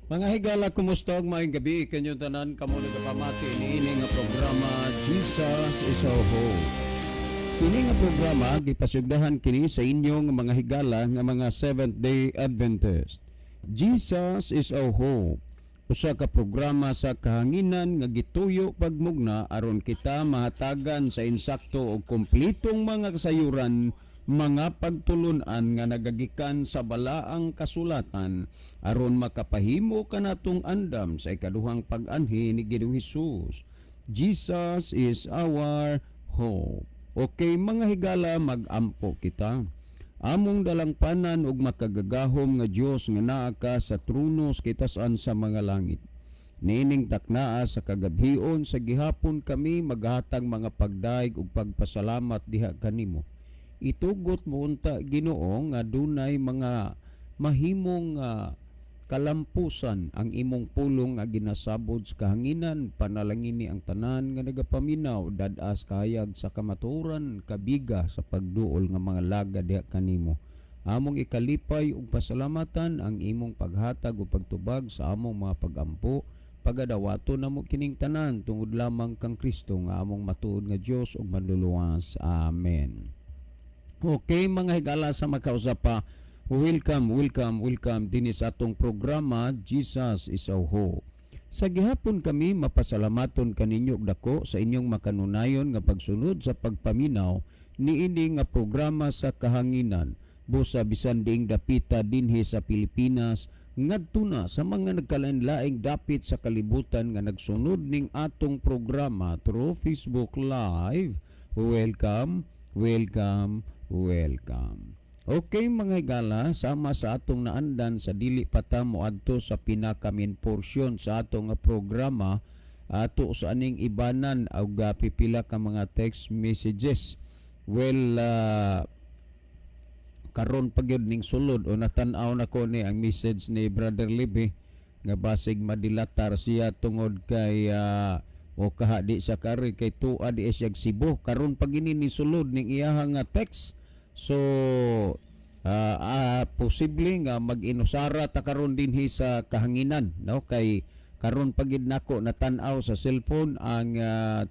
Mga higala, kumusta ang maayong gabi? Kanyo tanan kamo nagapamati niini nga programa Jesus is our Hope. Kini nga programa gipasugdahan kini sa inyong mga higala nga mga Seventh-day Adventist. Jesus is our Hope. Usa ka programa sa kahanginan nga gituyo pagmugna aron kita mahatagan sa insakto o kumpletong mga kasayuran, mga pagtulunan nga nagagikan sa balaang kasulatan aron makapahimo kanatong andam sa ikaduhang pag-anhi ni Ginoong Hesus. Jesus is our hope. Okay mga higala, mag-ampo kita. Among dalangpanan ug makagagahom nga Dios nga naa ka sa tronos kitasan sa mga langit. Nining taknaa sa kagabhion sa gihapon kami maghatag mga pagdaig ug pagpasalamat diha kanimo. Itugot mo unta Ginoo nga dunay mga mahimong kalampusan ang imong pulong nga ginasabod sa kahanginan. Panalangin ni ang tanan nga nagapaminaw dadas kahayag sa kamaturan kabiga sa pagduol nga mga laga diha kanimo. Among ikalipay ug pasalamatan ang imong paghatag ug pagtubag sa among mga pagampo. Pagadawato namo kining tanan tungod lamang kang Kristo nga among matuod nga Dios ug manluluwas. Amen. Okay mga higala, sa makausap pa, welcome din sa atong programa Jesus is our Hope. Sa gihapon kami mapasalamaton kaninyo og dako sa inyong makanunayon nga pagsunod sa pagpaminaw niini nga programa sa kahanginan busa bisan diing dapita dinhi sa Pilipinas ngadto na sa mga nagkalain-laing dapit sa kalibutan nga nagsunod ning atong programa through Facebook Live. Welcome. Okay mga higala, sama sa atong naandan sa dili pata moadto sa pinakamin porsyon sa atong programa ato sa aning ibanan og pipila ka mga text messages. Karon pagyud ning sulod o natan-aw na ko ni ang message ni Brother Libby nga basig madilatar siya tungod kay o kahadi sa kari kay tuwa di siya Cebu karon pagini ni sulod ning iyahang text. So posible nga mag-inusara ta karon dinhi sa kahanginan, no? Kay karon pagid nako natan-aw sa cellphone ang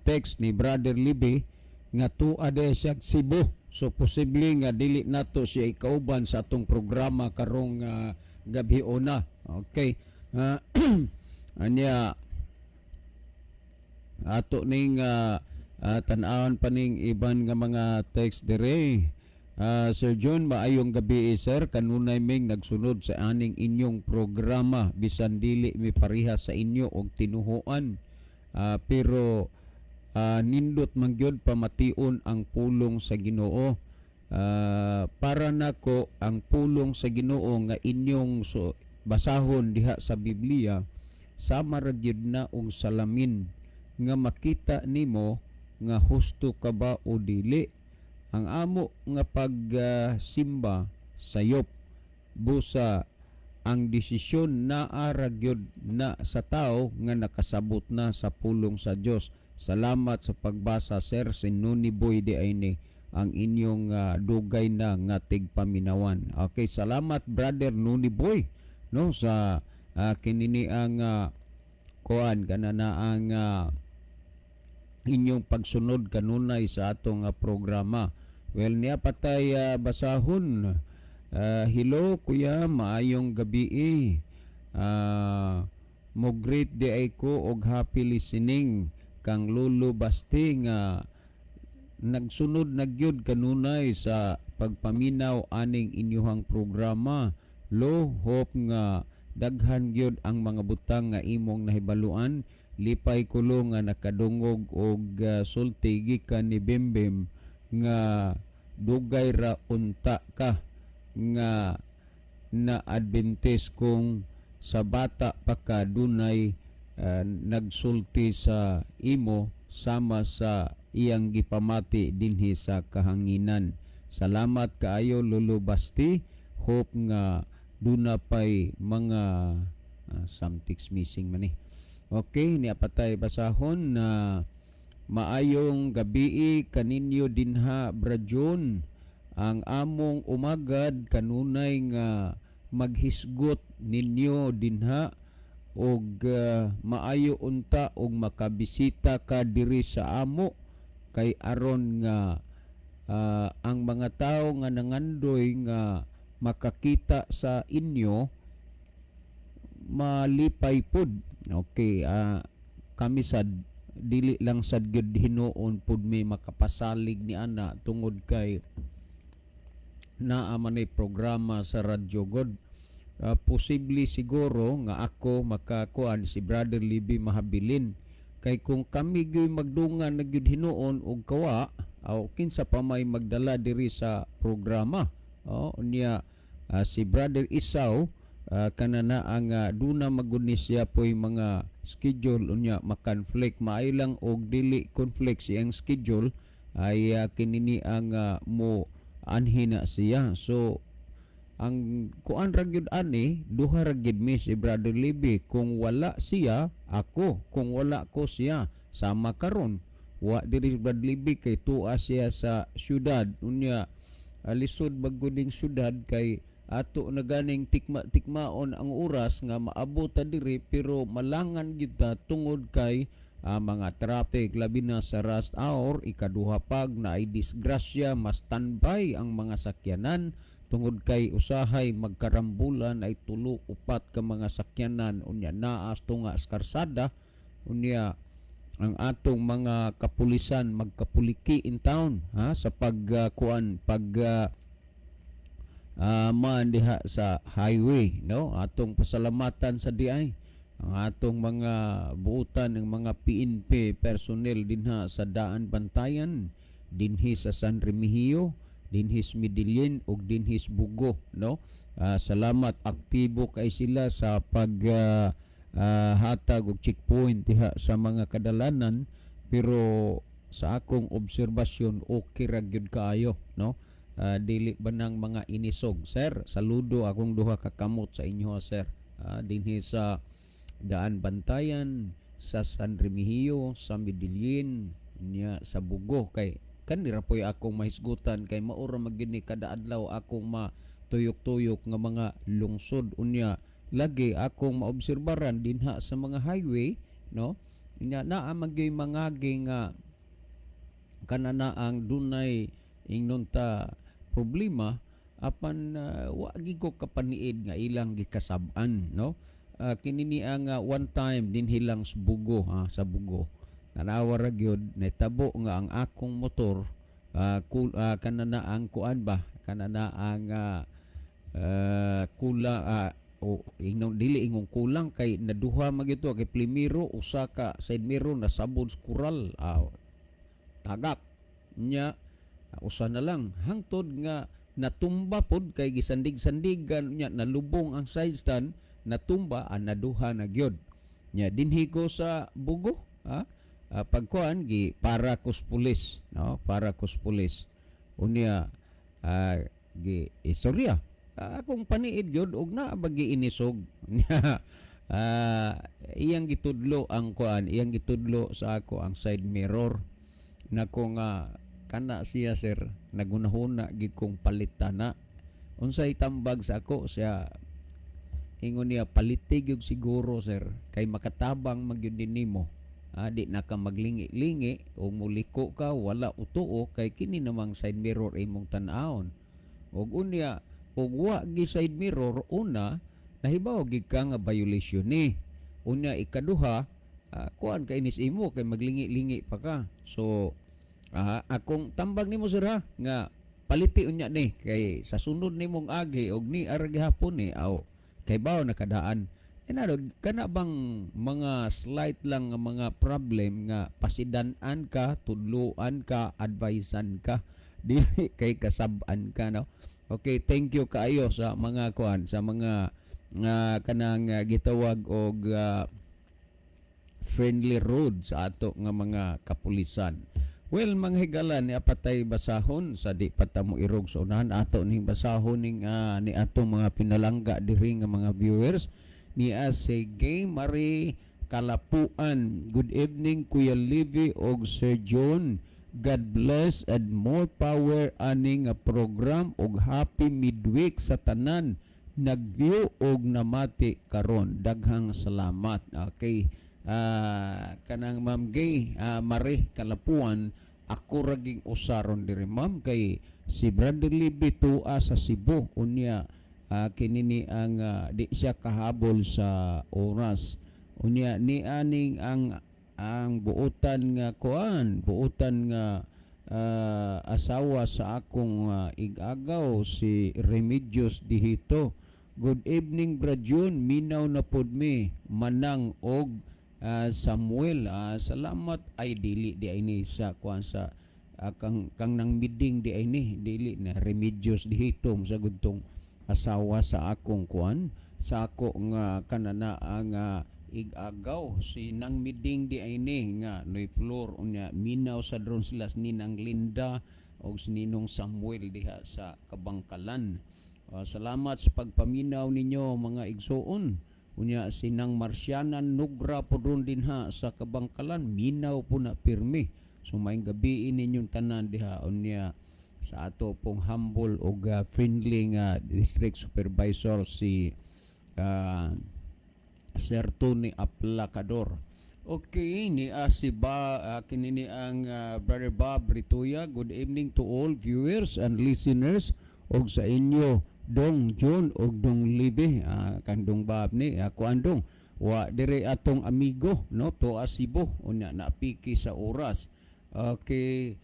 text ni Brother Libby nga tuwa di siya Cebu. So posible nga dili nato siya ikauban sa atong programa karong gabhiona. Okay. Anya ato ning tan-awan pa ning iban nga mga text dire. Sir John, maayong gabi sir. Kanunay ming nagsunod sa aning inyong programa bisan dili mi pareha sa inyo og tinuhuan. Pero nindot mangyod pamation ang pulong sa Ginoo. Para nako ang pulong sa Ginoo nga inyong basahon diha sa Biblia sama ra gyud na og salamin nga makita nimo nga husto ka ba o dili. Ang amo nga pagsimba sayop busa ang desisyon naa ra gyud na sa tao nga nakasabot na sa pulong sa Dios. Salamat sa pagbasa sir. Sinuni boy di ay ni ang inyong dugay na nga tigpaminawan. Okay, salamat Brother Nuni Boy, no, sa kinini ang kuan kanana ang inyong pagsunod kanunay sa atong programa. Well, niya patay basahon. Hello kuya, maayong gabi. Mo great di ay ko og happy listening kang Lolo Basti nga nagsunod nagyud kanunay sa pagpaminaw aning inyuhang programa. Lo, hope nga daghan gyud ang mga butang nga imong nahibaluan. Lipay kulo nga nakadungog og sulti gikan ni Bimbim nga dugay ra unta ka nga na Adventist kung sa bata pa ka dunay nagsulti sa imo sama sa iyang gipamati dinhi sa kahanginan. Salamat kaayo Lolo Basti. Hope nga duna pay mga some text missing man eh. Okay, niapatay basahon na maayong gabi kaninyo dinha Brajon. Ang among umagad kanunay nga maghisgot ninyo dinha og maayo unta og makabisita ka diri sa amo kay aron nga ang mga tao nga nangandoy nga makakita sa inyo malipay pud. Okay, kami sad dili lang sad gyud hinuon pud may makapasalig ni ana tungod kay naa man ay programa sa radyo god. Posible siguro nga ako makakuan si Brother Libby mahabilin kay kung kami gyud magdungan na gyud hinuon og kawa o kinsa pa may magdala diri sa programa. Unya si Brother Isaw kanana ang duna maguni siya po'y mga schedule unya makonflict maayo lang og dili conflict siyang schedule ay kinini ang mo anhina siya. So ang kuan ra gyud ani duha ra gyud mi si Brother Libby, kung wala siya ako, kung wala ko siya sama karon. Wa diri Brother Libby kay tuwa siya sa syudad unya lisod baguding syudad kay ato na ganing tikmaon ang oras nga maabot ta diri pero malangan gyud ta tungod kay mga traffic labi na sa rush hour. Ikaduha pag na ay disgrasya mas standby ang mga sakyanan tungod kay usahay magkarambulan ay 3-4 ka mga sakyanan unya naas tunga sa karsada unya ang atong mga kapulisan magkapuliki in town sa pagkuan man diha sa highway, no? Atong pasalamatan sa DI ang atong mga buutan ng mga PNP personnel dinha sa Daan Bantayan, dinhi sa San Remigio, dinhis Medellin ug dinhis Bugo, no? Salamat, aktibo kay sila sa pag hatag og checkpoint diha sa mga kadalanan, pero sa akong obserbasyon okay ra gyud kaayo, no? Dili ba ng mga inisog, sir? Saludo akong duha ka kamot sa inyo, sir. Dinhi sa Daan Bantayan, sa San Remigio, sa Medellin, niya sa Bugo kay kanira po'y akong mahisgutan kay maura magini kada adlaw akong matuyok-tuyok nga mga lungsod unya lagi akong maobserbaran dinha sa mga highway, no? Nya naa magyoy mga nga kanana ang dunay ingnon ta problema apan wa gyud ko kapaniid nga ilang gikasab-an, no? Kinini ang one time din hilang sa Bugo, sa Bugo. Nanawa ra gyud natabo nga ang akong motor kanana ang kuan ba kanana ang ingnon dili ingong kulang kay naduha magito kay primero usa ka side mirror nasabod sa kural tagak nya usa na lang hangtod nga natumba pod kay gisandig-sandigan nya nalubong ang side stand natumba naduha na gyud nya dinhi ko sa Bugo pagkuan gi para kus pulis, no? Para kus pulis unya gi istorya akong paniid gyud og naa bagi inisog nya iyang gitudlo ang kuan iyang gitudlo sa ako ang side mirror nako nga kana siya sir nagunahuna gid kong palitana unsay tambag sa ako siya ingon niya palitig gyud siguro sir kay makatabang magyud din nimo. Di na ka maglingi-lingi o muliko ka wala utuo kay kini namang side mirror imong tan-awon og unya og wa gi side mirror una nahibaw gid ka nga violation ni unya ikaduha kuan kay inis imo kay maglingi-lingi pa ka so akong tambag nimo sir nga paliti unya ni kay sa sunod nimong agi og ni ara gihapon ni kay bawo nakadaan kana bang mga slight lang nga mga problem nga pasidan-an ka, tudluan ka, advisean ka, dili kay kasab-an ka, no? Okay, thank you kaayo sa mga kuan, sa mga kanang gitawag og friendly road sa ato nga mga kapulisan. Well, mga higalan ni apatay basahon sa di patamo irog sa unahan ato ning basahon ning ni atong mga pinalangga diri nga mga viewers. Niya si Gay Marie Kalapuan. Good evening Kuya Livy og Sir John. God bless and more power aning program og happy midweek sa tanan. nag-view og namati karon. Daghang salamat. Okay. Kanang Ma'am Gay, Mare Kalapuan, ako raging usaron diri ma'am kay si Brother Libby tua sa Cebu unya kinini ang di siya kahabol sa oras unya ni aning ang buotan nga buotan nga asawa sa akong igagaw si Remedios Dihito. Good evening Brad June, minaw na pod mi manang og Samuel. Salamat ay dili di ini sa kuan sa kang nang miding di ini dili na Remedios Dihito sa gudtong asawa sa akong kuan sa ako nga kanana ang igagaw si nang miding di ini nga noy floor unya minaw sa dron sila ninang Linda og ninong Samuel diha sa Kabangkalan. Salamat sa pagpaminaw ninyo mga igsoon. Unya sinang Marcianan Nugra po ron din ha sa Kabangkalan, minaw po na pirmi. So maayong gabi ninyong tanan diha unya sa ato pong humble o friendly district supervisor si Sir Tony Aplacador. Okay, ni si kinini ang Brother Bob Rituya. Good evening to all viewers and listeners og sa inyo Dong John og Dong Libe kandong Bob ni kuandong wa dire atong amigo no to Cebu unya napiki sa oras. Okay,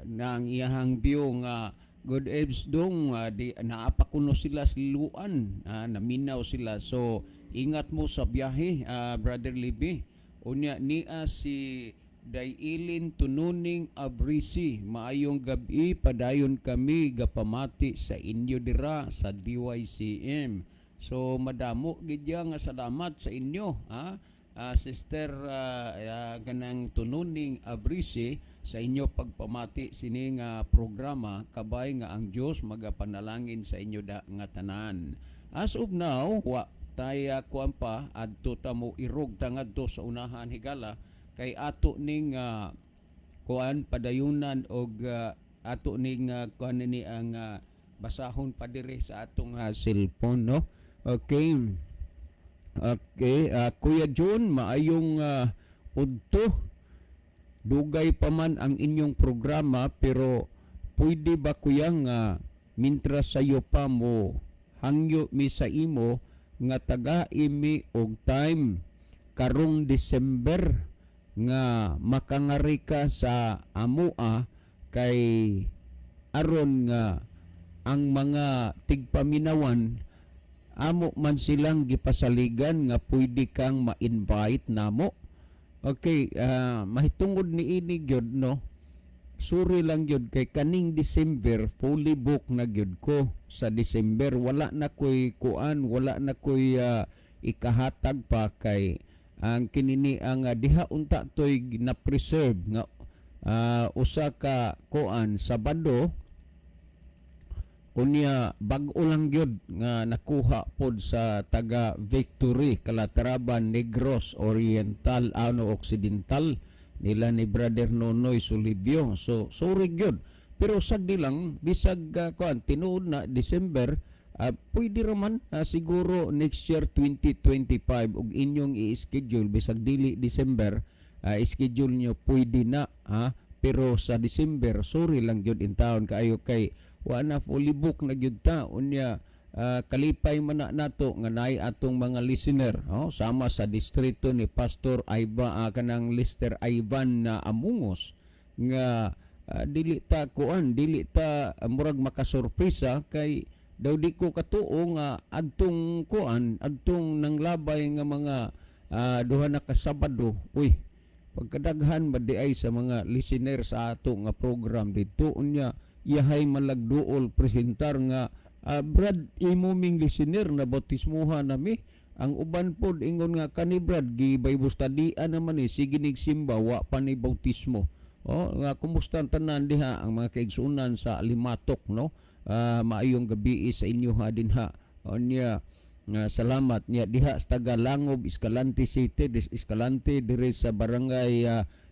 nang iyahang view nga good eves dong di naapakuno sila siluan naminaw sila so ingat mo sa biyahe Brother Libe unya niya si Dailin Tununing Abrisi, maayong gabi padayon kami gapamati sa inyo dira sa DYCM. So madamo gidya nga salamat sa inyo Sister ganang Tununing Abrisi sa inyo pagpamati sining programa kabay nga ang Dios magapanalangin sa inyo nga tanan. As of now wa tay kuan pa adto ta mo irog tangadto sa unahan higala kay ato ning kuan padayunan og ato ning kuan ni ang basahon pa dire sa atong cellphone no. Okay. Kuya John, maayong udto. Dugay pa man ang inyong programa pero pwede ba kuya nga mintras sayo pa mo hangyo mi sa imo nga taga-imi og time karong December nga makangari ka sa amua kay aron nga ang mga tigpaminawan amo man silang gipasaligan nga pwede kang ma-invite namo. Okay, mahitungod ni ini gyud no. Suri lang gyud kay kaning December fully book na gyud ko sa December wala na koy kuan wala na koy ikahatag pa kay ang kinini ang diha unta toy na preserve nga usa ka kuan Sabado unya bag-o lang gyud nga nakuha pod sa taga Victory Calatrava Negros Oriental Occidental nila ni Brother Nonoy Sulibyo. So sorry gyud pero sagdi lang bisag kuan tinuod na December pwede raman siguro next year 2025 og inyong i-schedule bisag dili December i-schedule nyo pwede na pero sa December sorry lang gyud in town kaayo kay wa na fully book na gyud ta unya kalipay man nato nga naay atong mga listener sama sa distrito ni Pastor Ivan kanang Lister Ivan na Amungos nga dili ta murag makasurpresa kay daw di ko katuo nga adtong nanglabay nga mga duha na ka Sabado pagkadaghan ba di ay sa mga listener sa ato nga program dito unya yahay malagduol presentar nga Brad imuming listener na bautismuhan nami ang uban pod ingon nga kani Brad gibaybo studian naman sige nig simba wa pa ni bautismo nga kumusta tanan diha ang mga kaigsunan sa Limatok no. Maayong gabi sa inyo din ha. Onya salamat niya diha sa Tagalangob, Escalante City, Escalante dire sa barangay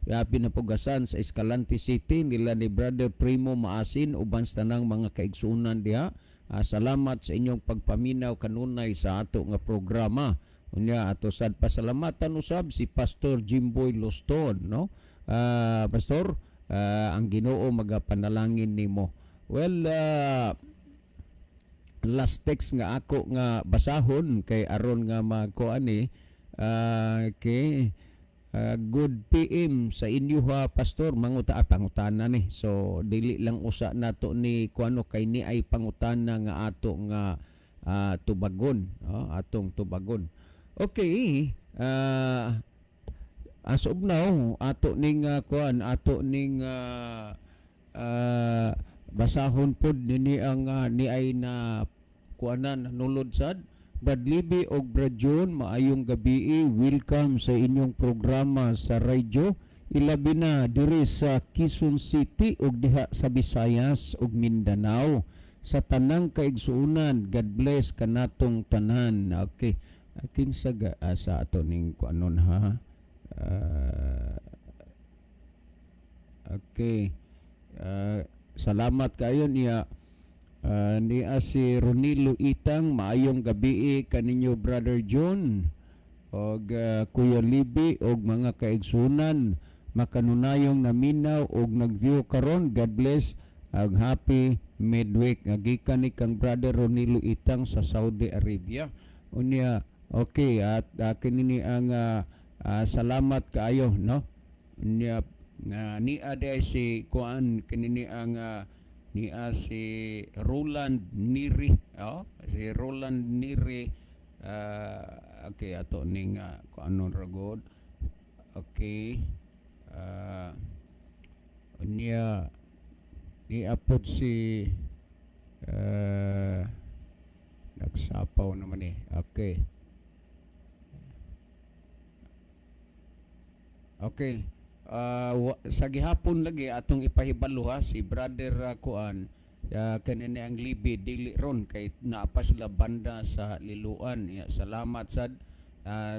Pinapugasan sa Escalante City nila ni Brother Primo Maasin uban sa tanang mga kaigsunan diha. salamat sa inyong pagpaminaw kanunay sa ato nga programa. Unya ato sad pasalamatan usab si Pastor Jimboy Loston, no? Pastor, ang Ginoo magapanalangin nimo. Well, last text nga ako nga basahon kay aron nga magkuani kay good PM sa inyo ha pastor pangutana ni. So dili lang usa nato ni kuano kay ni ay pangutana nga ato nga tubagon, atong tubagon. Okay, as of now ato ning ato ning basahon pod nini ang ni ay na kuanan nulod sad. Brad Libby og Brad John, maayong gabi. Welcome sa inyong programa sa radyo. Ilabi na diri sa Quezon City ug diha sa Visayas ug Mindanao. Sa tanang kaigsuonan, God bless kanatong tanan. Okay. Kinsa sa ato ning kuanon ha. Okay. Salamat kayo niya. Niya si Ronilo Itang, maayong gabi kaninyo Brother John og Kuya Libby og mga kaigsunan makanunayong naminaw og nagview karon. God bless ag happy midweek nga gikan ni kang Brother Ronilo Itang sa Saudi Arabia. Unya okay at kini ang salamat kaayo, no? Unya ni ade si kuan kini ang niya si Roland Niri, si Roland Niri. Okay, ato ning kuanon ragod. Okay, niya apod si nagsapaw naman okay. Okay. Sa gihapon lagi atong ipahibalo si Brother kuan kanini ang Libby dili ron kay naapa sila banda sa Liloan. Salamat sad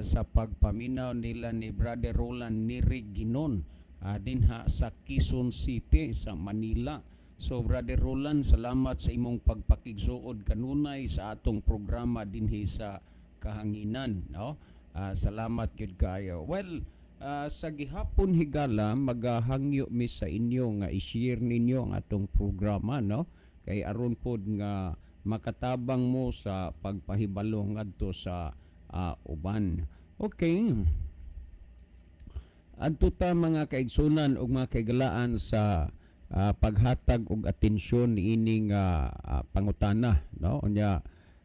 sa pagpaminaw nila ni Brother Roland Niri Ginon dinha sa Quezon City sa Manila. So Brother Roland, salamat sa imong pagpakigsuod kanunay sa atong programa dinhi sa kahanginan, no? Salamat gyud kayo. Well, sa gihapon higala magahangyo mi sa inyo nga i-share ninyo ang atong programa, no? Kay aron pod nga makatabang mo sa pagpahibalo ngadto sa uban. Okay. Adto ta mga kaigsunan ug mga kaigalaan sa paghatag og atensyon niining pangutana, no? Unya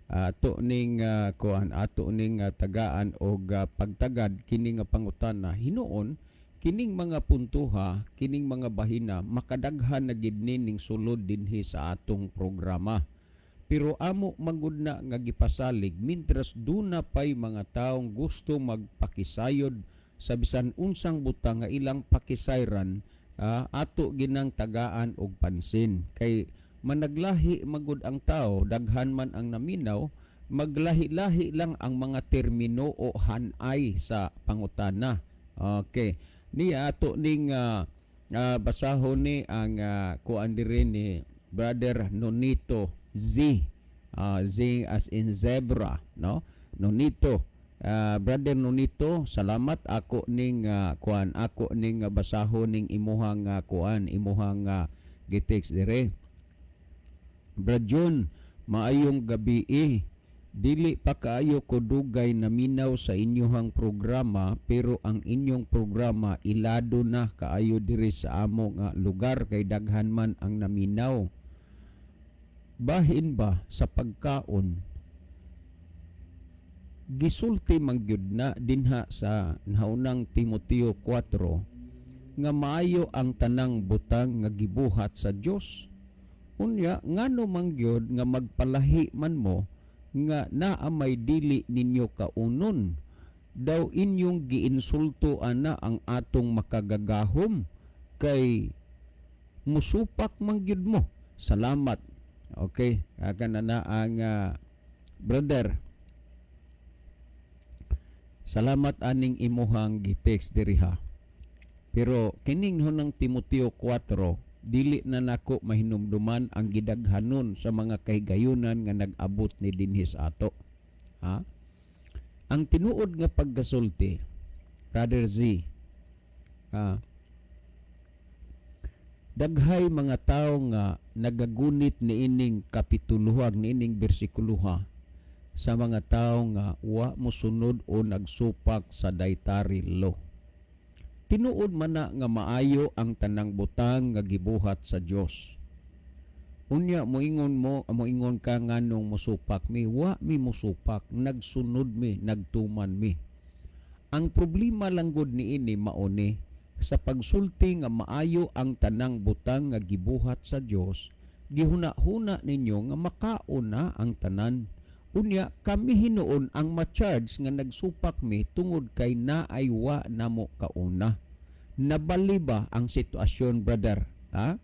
ato ning kuan ato ning tagaan og pagtagad kining pangutana hinuon kining mga puntuha kining mga bahina makadaghan na gid ning sulod dinhi sa atong programa. Pero amo magud na nga gipasalig mintras duna pay mga taong gusto magpakisayod sa bisan unsang butang nga ilang pakisayran, ato ginang tagaan og pansin kay managlahi magud ang tao, daghan man ang naminaw, maglahi-lahi lang ang mga termino o hanay sa pangutana. Okay. Niya ato ning basahon ni ang kuan diri ni Brother Nonito Z. Z as in zebra, no? Nonito. Brother Nonito, salamat ako ning kuan ako ning basahon ning imuhang kuan imuhang gitext dire. Brad John, maayong gabi. Dili pa kaayo ko dugay na minaw sa inyohang programa pero ang inyong programa ilado na kaayo diri sa amo nga lugar kay daghan man ang naminaw. Bahin ba sa pagkaon? Gisulti mangyud na dinha sa naunang Timoteo 4 nga maayo ang tanang butang nga gibuhat sa Dios. Unya ngano mangyod nga magpalahi man mo nga naa may dili ninyo kaunon daw inyong giinsulto ana ang atong makagagahom kay musupak mangyod mo. Salamat. Okay, kana na ang brother. Salamat aning imuhang gitext diri ha. Pero kining hunang Timoteo 4 dili na nako mahinumduman ang gidaghanon sa mga kahigayunan nga nag-abot ni dinhi sa ato. Ha? Ang tinuod nga pagkasulti, Brother Z, daghay mga tao nga nagagunit ni ining kapituluhag, ni ining bersikuluha sa mga tao nga wa mosunod o nagsupak sa dietary law. Tinuod man na nga maayo ang tanang butang nga gibuhat sa Dios. Unya moingon ka nganong mosupak mi, wa mi mosupak, nagsunod mi, nagtuman mi. Ang problema lang gud niini mauni sa pagsulti nga maayo ang tanang butang nga gibuhat sa Dios, gihuna-huna ninyo nga makauna ang tanan. Unya kami hinuon ang ma-charge nga nagsupak mi tungod kay naay wa namo kauna. Nabali ba ang sitwasyon, brother? Ha?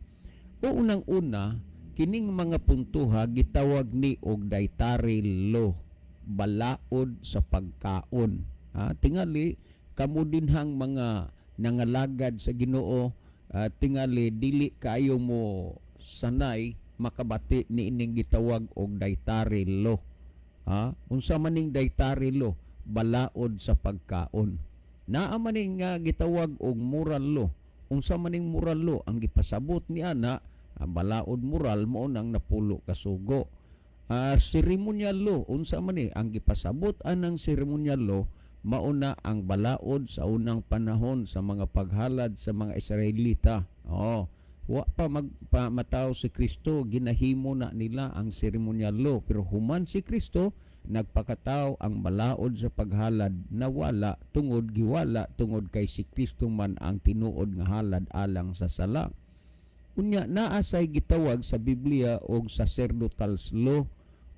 O unang-una, kining mga puntuha gitawag ni og dietary law, balaod sa pagkaon. Tingali kamo dinhang mga nangalagad sa Ginoo, tingali dili kayo mo sanay makabati ni ining gitawag og dietary law. Unsa maning dietary law? Balaod sa pagkaon. Naa maning gitawag og moral law. Unsa maning moral law? Ang gipasabot ni ana balaod moral mo nang napulo ka sugo. Ceremonial law, unsa man ni ang gipasabot anang ceremonial law, mauna ang balaod sa unang panahon sa mga paghalad sa mga Israelita. Wa pa magpamataw si Kristo, ginahimo na nila ang ceremonial law, pero human si Kristo nagpakataw ang balaod sa paghalad na wala giwala tungod kay si Kristo man ang tinuod nga halad alang sa sala. Unya naa say gitawag sa Biblia og sacerdotal law.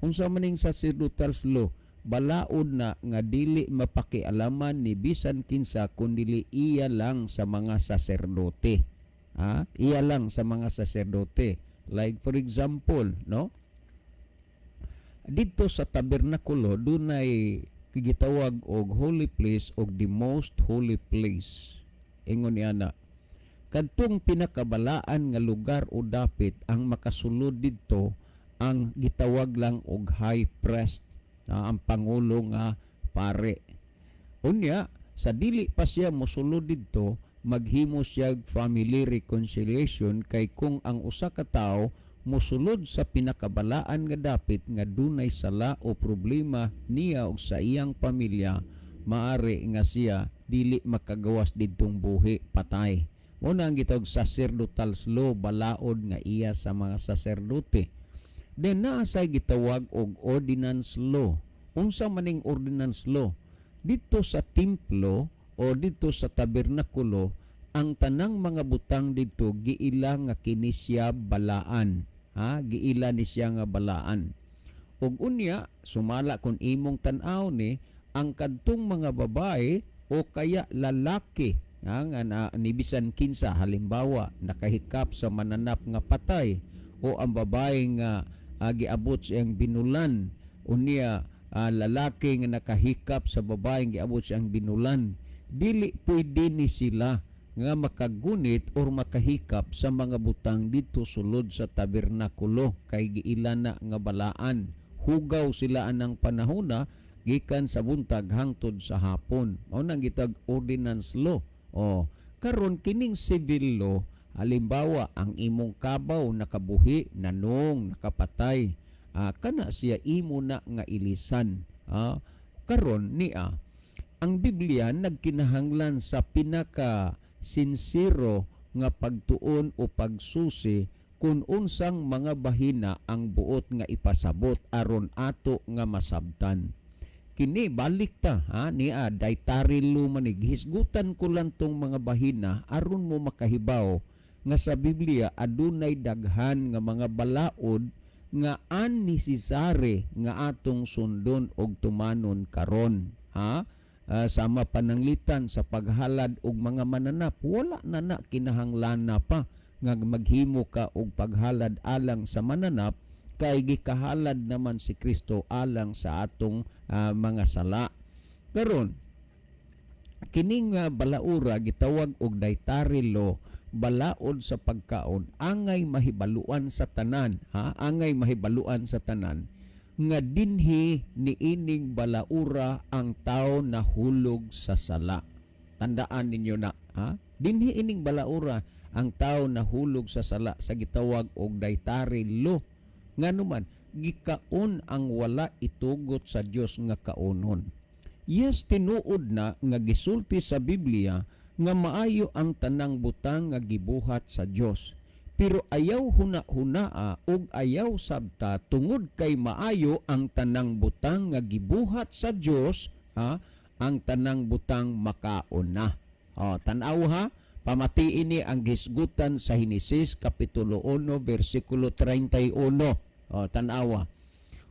Unsa maning sacerdotal law? Balaod na nga dili mapakialaman ni bisan kinsa kundi iya lang sa mga saserdote. Iya lang sa mga saserdote. Like for example, no? Dito sa tabernakulo dunay gitawag og holy place og the most holy place. Ingon niya na kadtong pinakabalaan nga lugar o dapit ang makasulod didto ang gitawag lang og high priest, ang pangulo nga pare. Unya sa dili pa siya mosulod didto, maghimo siya family reconciliation kay kung ang usa ka tawo mosulod sa pinakabalaan nga dapit nga dunay sala o problema niya ug sa iyang pamilya, maari nga siya dili makagawas didtong buhi, patay. Muna ang gitawag sacerdotal law, balaod nga iya sa mga saserdote. Then naasay gitawag og ordinance law. Unsa maning ordinance law? Dito sa templo o dito sa tabernakulo, ang tanang mga butang dito giila nga kini siya balaan. Giila ni siya nga balaan. Ug unya sumala kun imong tan-aw ni ang kadtong mga babae o kaya lalaki nga nibisan kinsa, halimbawa nakahikap sa mananap nga patay o ang babae nga giabot siyang binulan, unya lalaki nga nakahikap sa babae nga giabot siyang binulan, dili pwede ni sila nga makagunit or makahikap sa mga butang dito sulod sa tabernakulo kay giila na nga balaan. Hugaw sila anang panahona gikan sa buntag hangtod sa hapon. Mao nang gitag ordinance law. Karon kining civil law, halimbawa ang imong kabaw nakabuhi, nanong, nakapatay, kana siya imo na nga ilisan. Karon niya ang Biblia nagkinahanglan sa pinaka sinsero nga pagtuon o pagsusi kung unsang mga bahina ang buot nga ipasabot aron ato nga masabtan. Kini balik ta niya dietary law manig, hisgutan ko lang tong mga bahina aron mo makahibaw nga sa Biblia adunay daghan nga mga balaod nga unnecessary nga atong sundon og tumanon karon. Sama pananglitan sa paghalad og mga mananap, wala na kinahanglan na pa nga maghimo ka og paghalad alang sa mananap kay gikahalad naman si Kristo alang sa atong mga sala. Karon kining balaura gitawag og dietary law, balaod sa pagkaon, angay mahibaluan sa tanan, angay mahibaluan sa tanan nga dinhi niining balaura ang tao nahulog sa sala. Tandaan ninyo na, dinhi ining balaura ang tao nahulog sa sala sa gitawag og dietary law. Nganuman gikaon ang wala itugot sa Dios nga kaonon. Yes, tinuod na nga gisulti sa Biblia nga maayo ang tanang butang nga gibuhat sa Dios. Pero ayaw huna-hunaa og ayaw sabta tungod kay maayo ang tanang butang nga gibuhat sa Dios, ang tanang butang makaon na. Tan-aw pamatiin ni ang gisgutan sa Henesis kapitulo 1 bersikulo 31. Tan-awa.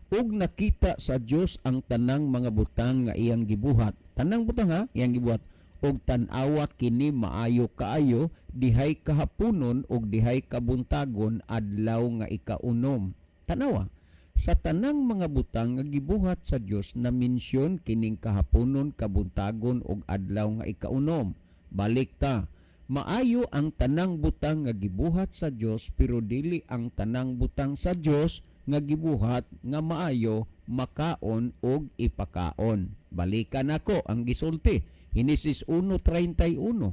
Ug nakita sa Dios ang tanang mga butang nga iyang gibuhat. Tanang butang iyang gibuhat. Og tan-awa kini maayo kaayo, dihay kahaponon og dihay kabuntagon adlaw nga ikaunom. Tanawa, sa tanang mga butang nga gibuhat sa Dios na mensyon kining kahaponon, kabuntagon og adlaw nga ikaunom. Balik ta, maayo ang tanang butang nga gibuhat sa Dios pero dili ang tanang butang sa Dios nga gibuhat nga maayo makaon og ipakaon. Balikan ako ang gisulti. Henesis 1:31.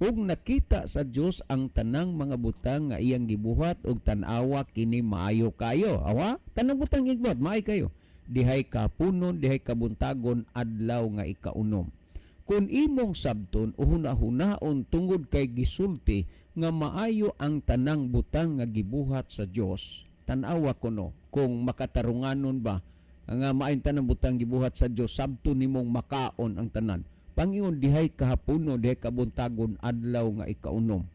Ug nakita sa Dios ang tanang mga butang nga iyang gibuhat ug tan-awa kini maayo kayo. Tanang butang gibuhat maayo kayo. Dihay kapunon, dihay kabuntagon adlaw nga ikaunom. Kung imong sabton o hunahunaon tungod kay gisulti nga maayo ang tanang butang nga gibuhat sa Dios, tan-awa kuno kung makatarunganon ba nga maayo tanang butang gibuhat sa Dios, sabton nimong makaon ang tanan. Pangingon dihay kahapono, dihay kabuntagon adlaw nga ikaunom.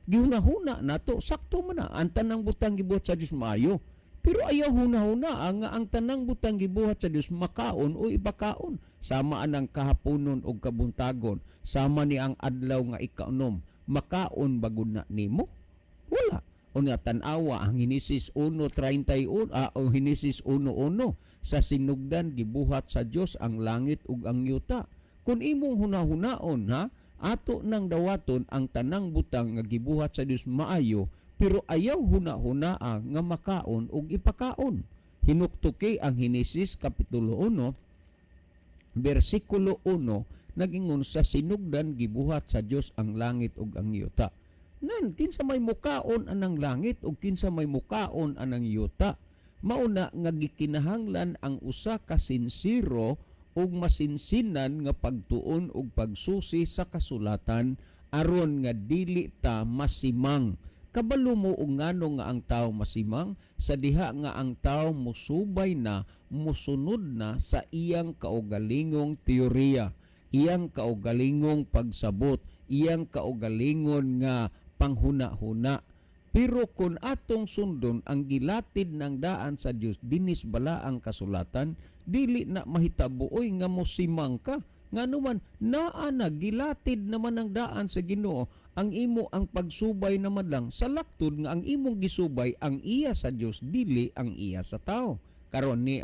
Gihuna-huna nato, sakto man na ang tanang butang gibuhat sa Dios maayo. Pero ayaw huna-huna nga ang tanang butang gibuhat sa Dios makaon o ipakaon. Sama anang kahaponon o kabuntagon, sama ni ang adlaw nga ikaunom. Makaon bagud na nimo? Wala. Unya tan-awa ang Henesis 1:31 o Henesis 1:1 sa sinugdan gibuhat sa Dios ang langit ug ang yuta. Kung imong hunahunaon ato nang dawaton ang tanang butang nga gibuhat sa Dios maayo, pero ayaw huna-hunaa nga makaon ug ipakaon. Hinuktuki ang Henesis kapitulo 1 bersikulo 1 nagingon sa sinugdan gibuhat sa Dios ang langit ug ang yuta. Nan kinsa may mukaon anang langit ug kinsa may mukaon anang yuta. Mauna nga gikinahanglan ang usa ka sinsiro ug masinsinan nga pagtuon ug pagsusi sa kasulatan aron nga dili ta masimang. Kabalo mo og ngano nga ang tawo masimang sa diha nga ang tawo musubay na, musunod na sa iyang kaugalingong teorya, iyang kaugalingong pagsabot, iyang kaugalingon nga panghuna-huna. Pero kung atong sundon ang gilatid ng daan sa Dios dinis bala ang kasulatan, dili na mahitabuoy nga mosimang ka. Nganuman naa na gilatid naman ang daan sa Ginoo, ang imo ang pagsubay naman lang sa laktod nga ang imong gisubay ang iya sa Dios dili ang iya sa tao. Karon ni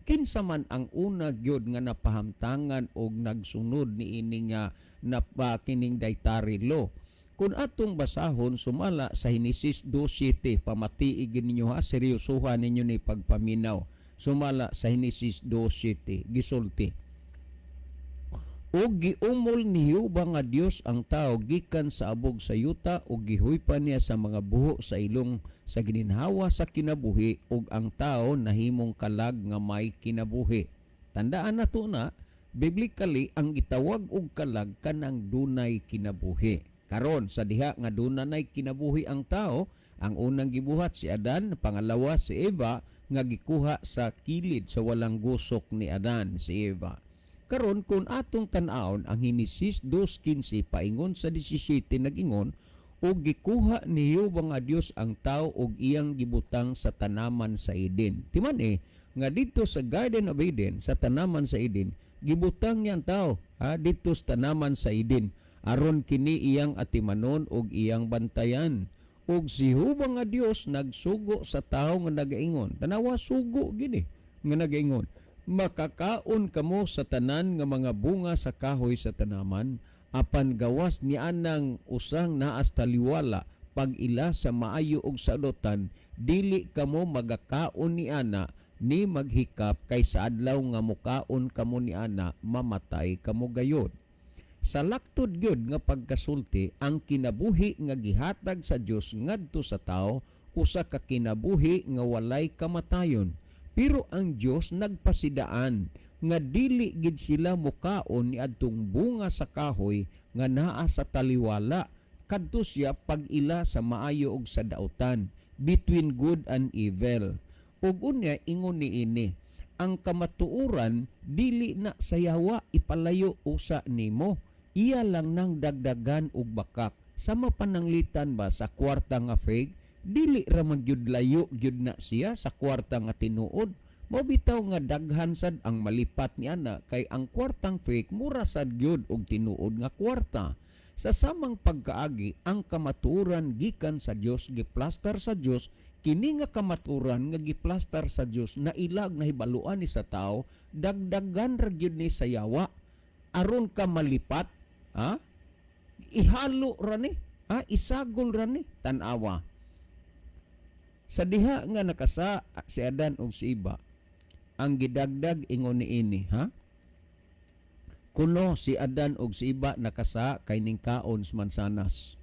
kinsa man ang una gyud nga napahamtangan og nagsunod niini nga napakining dietary law. Kung atong basahon sumala sa Henesis 2:7, pamatiig ninyo seryosohan ninyo ni pagpaminaw. Sumala sa Henesis 2:7, gisulti. O giumol ni Jehova nga Dios ang tao gikan sa abog sa yuta o gihuypan niya sa mga buho sa ilong sa gininhawa sa kinabuhi ug ang tao nahimong kalag nga may kinabuhi. Tandaan nato na biblically ang gitawag og kalag kanang dunay kinabuhi. Karon sa diha nga dunay kinabuhi ang tao, ang unang gibuhat si Adan, pangalawa si Eva nga gikuha sa kilid sa walang gusok ni Adan, si Eva. Karon kung atong tan-awon ang Henesis 2:15 paingon sa 17 nagingon og gikuha ni Jehova nga Dios ang tao og iyang gibutang sa tanaman sa Eden. Timan nga dito sa Garden of Eden, sa tanaman sa Eden, gibutang niya ang tao dito sa tanaman sa Eden aron kini iyang atimanon og iyang bantayan. Og si Jehova nga Dios nagsugo sa tao nga nagaingon. Tanawa sugo gini nga nagaingon. Makakaon kamo sa tanan nga mga bunga sa kahoy sa tanaman, apan gawas ni anang usang naas taliwala pag ila sa maayo og sadotan, dili kamo magakaon ni ana ni maghikap kay sa adlaw nga mukaon kamo ni ana mamatay kamo gayod. Sa laktod gyud nga pagkasulti, ang kinabuhi nga gihatag sa Dios ngadto sa tao usa ka kinabuhi nga walay kamatayon. Pero ang Dios nagpasidaan nga dili gid sila mukaon ni adtong bunga sa kahoy nga naa sa taliwala kadto siya pag-ila sa maayo ug sa dautan, between good and evil. Ug unya ingon niini, ang kamatuoran dili na sayawa ipalayo usa nimo, iya lang nang dagdagan og bakak. Sama pananglitan ba sa kwarta nga fake, dili ra man gyud layo gyud na siya sa kwarta nga tinuod. Mabitaw nga daghan sad ang malipat ni ana kay ang kwartang fake mura sad gyud og tinuod nga kwarta. Sa samang pagkaagi, ang kamatuoran gikan sa Dios, giplastar sa Dios, kini nga kamatuoran nga giplastar sa Dios na ilag na hibaluan ni sa tao, dagdagan ra gyud ni sa yawa aron ka malipat, ha? Ihalo ra ni, ha? Isagol ra ni tan-awa. Sa diha nga nakasa si Adan ug si Iba, ang gidagdag ingon niini, ha? Kuno si Adan ug si Iba nakasa kay ning kaon sa mansanas.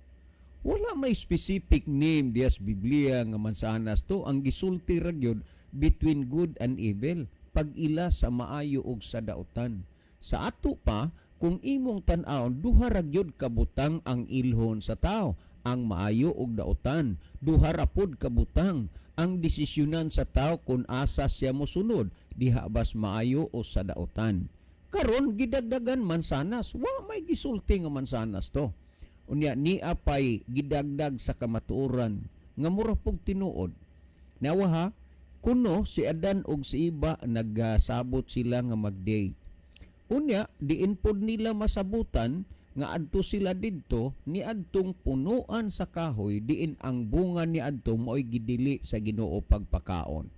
Wala may specific name diya sa Biblia nga mansanas to. Ang gisulti ra gyud between good and evil, pag-ila sa maayo ug sa dautan. Sa ato pa, kung imong tan-awon, duha ra gyud kabutang ang ilhon sa tao, ang maayo ug dautan. Duha ra pod kabutang ang desisyonan sa tao kung asa siya mosunod, diha bas maayo o sa dautan. Karon gidagdagan mansanas, wa may gisulti nga mansanas to. Unya ni apay gidagdag sa kamatuoran nga mura pog tinuod. Nawa ha, kuno si Adan ug si Iba nagsabot sila nga mag-date. Unya diin pod nila masabutan nga adto sila didto ni adtong punuan sa kahoy diin ang bunga ni adto mo'y gidili sa Ginoo pagpakaon.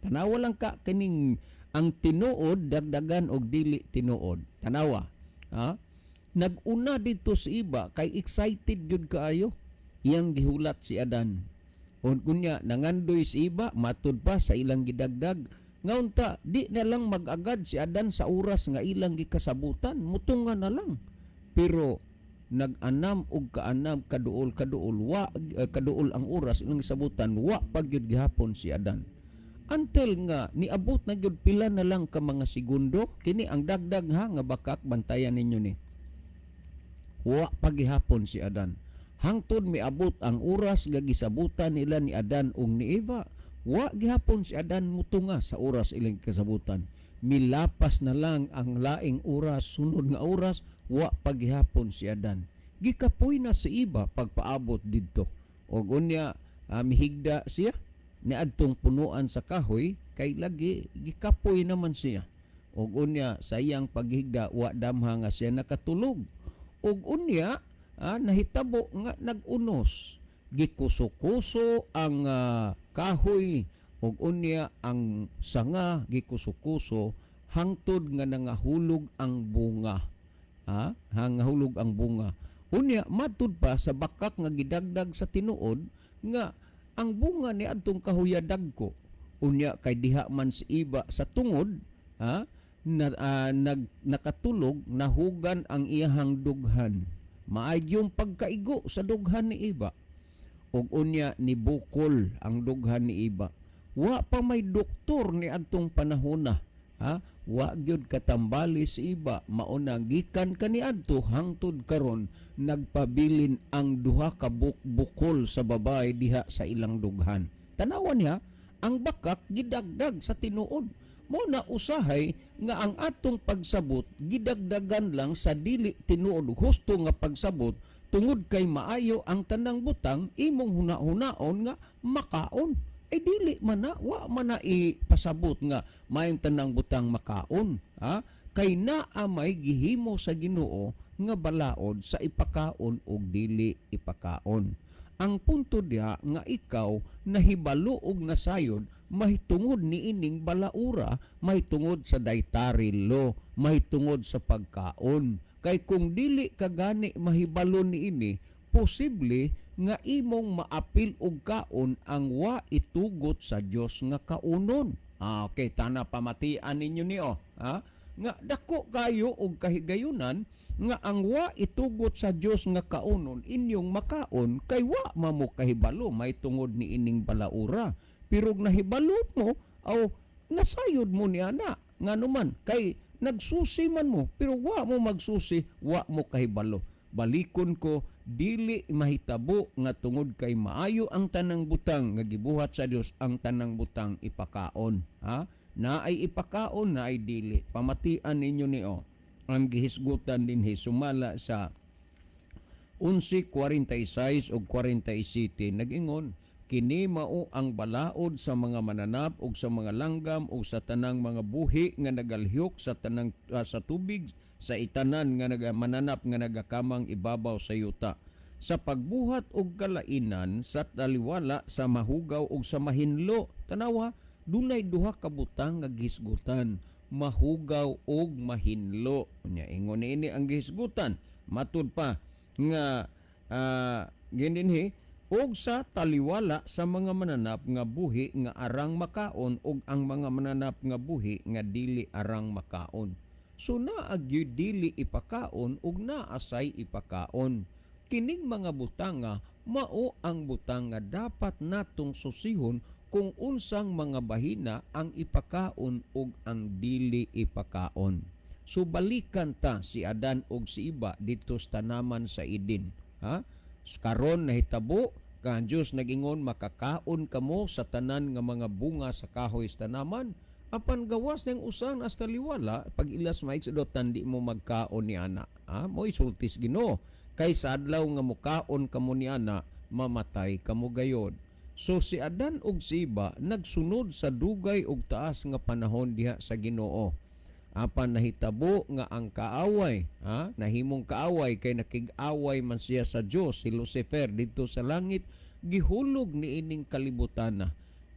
Tanawa lang ka kining ang tinuod dagdagan og dili tinuod. Tanawa, ha? Nag-una dito si Iba kay excited gyud kaayo. Iyang gihulat si Adan. O kunya nangandoy si Iba matud pa sa ilang gidagdag. Ngaunta di na lang mag-agad si Adan sa oras nga ilang gikasabutan, mutungan na lang. Pero nag-anam og kaanam kaduol kaduol ang oras ilang gisabutan, wa pagyud gihapon si Adan. Until nga niabot na gyud pila na lang ka mga segundo, kini ang dagdag ha nga bakak bantayan ninyo ni. Wa pagihapon si Adan. Hangtod miabot ang oras nga gisabutan nila ni Adan ug ni Eva, wa gihapon si Adan mutunga sa oras ilang kasabutan. Milapas na lang ang laing oras, sunod nga oras, wa pagihapon si Adan. Gikapoy na si Eva pagpaabot didto. Og unya mihigda siya ni adtong punuan sa kahoy kay lagi gikapoy naman siya. Og unya sayang paghigda wa damha nga siya nakatulog. Og unya nahitabo nga nagunos. Gikuso-kuso ang kahoy og unya ang sanga gikuso-kuso hangtod nga nangahulog ang bunga. Hangahulog ang bunga. Unya matud pa sa bakak nga gidagdag sa tinuod nga ang bunga ni adtong kahuyadag ko. Unya kay diha man si Iba sa tungod, nakatulog, nahugan ang iyahang dughan. Maagyong pagkaigo sa dughan ni Iba. Og unya ni bukol ang dughan ni Iba. Wa pa may doktor ni adtong panahona. Wa gyud katambali si Iba, mauna gikan kaniadto hangtod karon nagpabilin ang duha ka bukol sa babae diha sa ilang dughan. Tanawan niya, ang bakak gidagdag sa tinuod. Mo na usahay nga ang atong pagsabot gidagdagan lang sa dili tinuod, husto nga pagsabot tungod kay maayo ang tanang butang imong huna-hunaon nga makaon. Dili man na, wa man na ipasabot nga mayong tanang butang makaon. Kay naa may gihimo sa Ginoo nga balaod sa ipakaon o dili ipakaon. Ang punto diha nga ikaw nahibalo og nasayod mahitungod ni ining balaura, mahitungod sa dietary law, mahitungod sa pagkaon. Kay kung dili ka gani mahibalo niini, posible nga imong maapil og kaon ang wa itugot sa Dios nga kaunon. Okay, tana pamatian ninyo niyo, ha? Nga dako kayo og kahigayunan nga ang wa itugot sa Dios nga kaunon inyong makaon kay wa mamo kahibalo may tungod ni ining balaura. Pero nahibalo mo aw nasayod mo ni ana nganuman kay nagsusi man mo pero wa mo magsusi, wa mo kahibalo. Balikon ko, dili mahitabo nga tungod kay maayo ang tanang butang nga gibuhat sa Dios ang tanang butang ipakaon, ha? Naay ipakaon, naay dili. Pamatian ninyo niyo ang gihisgutan dinhi sumala sa 11:46 ug 47 nag-ingon, kini mao ang balaod sa mga mananap ug sa mga langgam ug sa tanang mga buhi nga nagalhyok sa tanang sa tubig sa itanan nga mananap nga nagakamang ibabaw sa yuta. Sa pagbuhat og kalainan sa taliwala sa mahugaw ug sa mahinlo. Tanawa, dunay duha ka butang nga gihisgutan, mahugaw ug mahinlo. Nya ingon ini ang gihisgutan. Matud pa nga gindinhi og sa taliwala sa mga mananap nga buhi nga arang makaon ug ang mga mananap nga buhi nga dili arang makaon. So naag dili ipakaon ug naasay ipakaon. Kining mga butang nga mao ang butang nga dapat natong susihon kung unsang mga bahina ang ipakaon ug ang dili ipakaon. So balikan ta si Adan ug si Iba dito sa tanaman sa Eden, ha? Karon nahitabo kan Dios nag-ingon makakaon kamo sa tanan nga mga bunga sa kahoy sa tanaman. Apan gawas ng usang as taliwala, pag ilas maiksadot di mo magkaon ni ana. Mo'y sultis Ginoo. Kay sa adlaw nga mukaon kamo ni ana, mamatay kamo gayod. So si Adan ug si Iba nagsunod sa dugay ug taas nga panahon diha sa Ginoo. Apan nahitabo nga ang kaaway, nahimong kaaway kay nakig-away man siya sa Dios, si Lucifer dito sa langit, gihulog ni ining kalibutan na.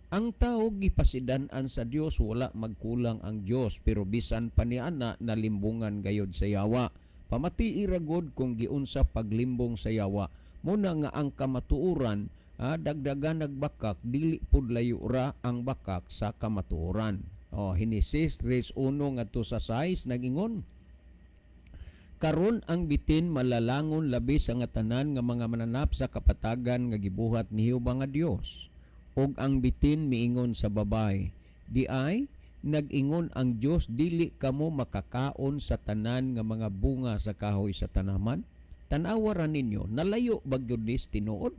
Ang tao gipasidan-an sa Dios, wala magkulang ang Dios, pero bisan pa ni ana nalimbungan gayod sa yawa. Pamati iragod kung giunsa paglimbong sa yawa. Muna nga ang kamatuoran, dagdagan nagbakak, dili pud layo ra ang bakak sa kamatuoran. Hinesis 3:1 ngadto sa 6 nagingon, karon ang bitin malalangon labi sa nga tanan nga mga mananap sa kapatagan nga gibuhat ni Jehova nga Dios. Og ang bitin miingon sa babay, di ay nag-ingon ang Dios dili kamo makakaon sa tanan nga mga bunga sa kahoy sa tanaman. Tan-awa ra ninyo, nalayo ba gyud nis tinuod?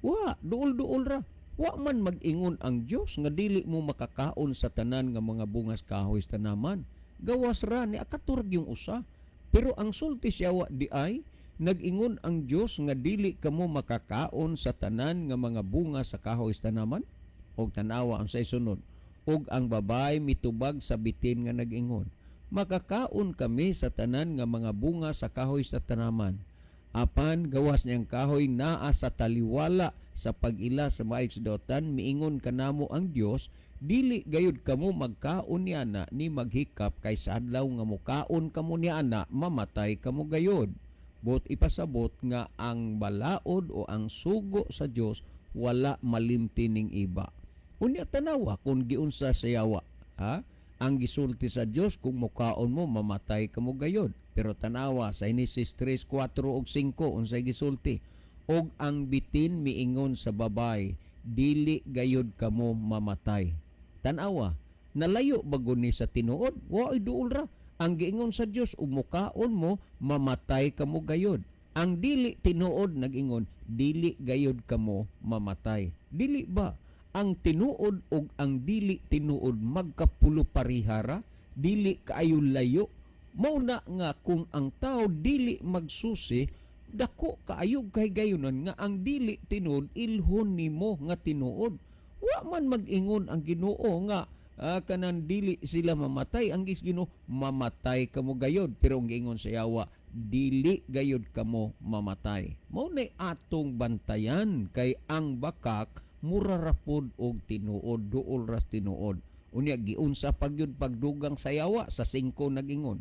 Wa, duol-duol ra. Wa man mag-ingon ang Dios nga dili mo makakaon sa tanan nga mga bunga sa kahoy sa tanaman. Gawas ra ni akaturag yung usa. Pero ang sulti siya wa di ay nag-ingon ang Dios nga dili kamo makakaon sa tanan nga mga bunga sa kahoy sa tanaman. Og tanawa ang sa sunod, og ang babay mitubag sa bitin nga nag-ingon, makakaon kami sa tanan nga mga bunga sa kahoy sa tanaman. Apan gawas niyang kahoy naa sa taliwala sa pag-ila sa maigsudotan, miingon kanamo ang Dios, dili gayud kamo magkaon niana ni maghikap kay sa adlaw nga mukaon kamo niana mamatay kamo gayod. Bot ipasabot nga ang balaod o ang sugo sa Dios wala malimtining iba. Unya tanawa kung giunsa sa yawa, ang gisulti sa Dios kung mukaon mo mamatay kamo gayod. Pero tanawa sa Genesis 3:4 ug 5 unsay gisulti, og ang bitin miingon sa babay, dili gayod kamo mamatay. Tanawa, nalayo bago ni sa tinuod? Wa duol ra. Ang giingon sa Dios, ug mukaon mo mamatay kamo gayod. Ang dili tinuod nag-ingon, dili gayod kamo mamatay. Dili ba ang tinuod ug ang dili tinuod magkapulo parihara, dili kaayo layo? Mauna nga kung ang tao dili magsusi, dako kaayo kay gayunan nga ang dili tinuod ilhon nimo nga tinuod. Wa man mag-ingon ang Ginoo nga kanan dili sila mamatay, ang Ginoo mamatay kamo gayod, pero ang giingon sa yawa dili gayod kamo mamatay. Mao nay atong bantayan kay ang bakak mura ra pod og tinuod, duol ras tinuod. Unya giunsa pagyud pagdugang sa yawa sa 5 nag-ingon,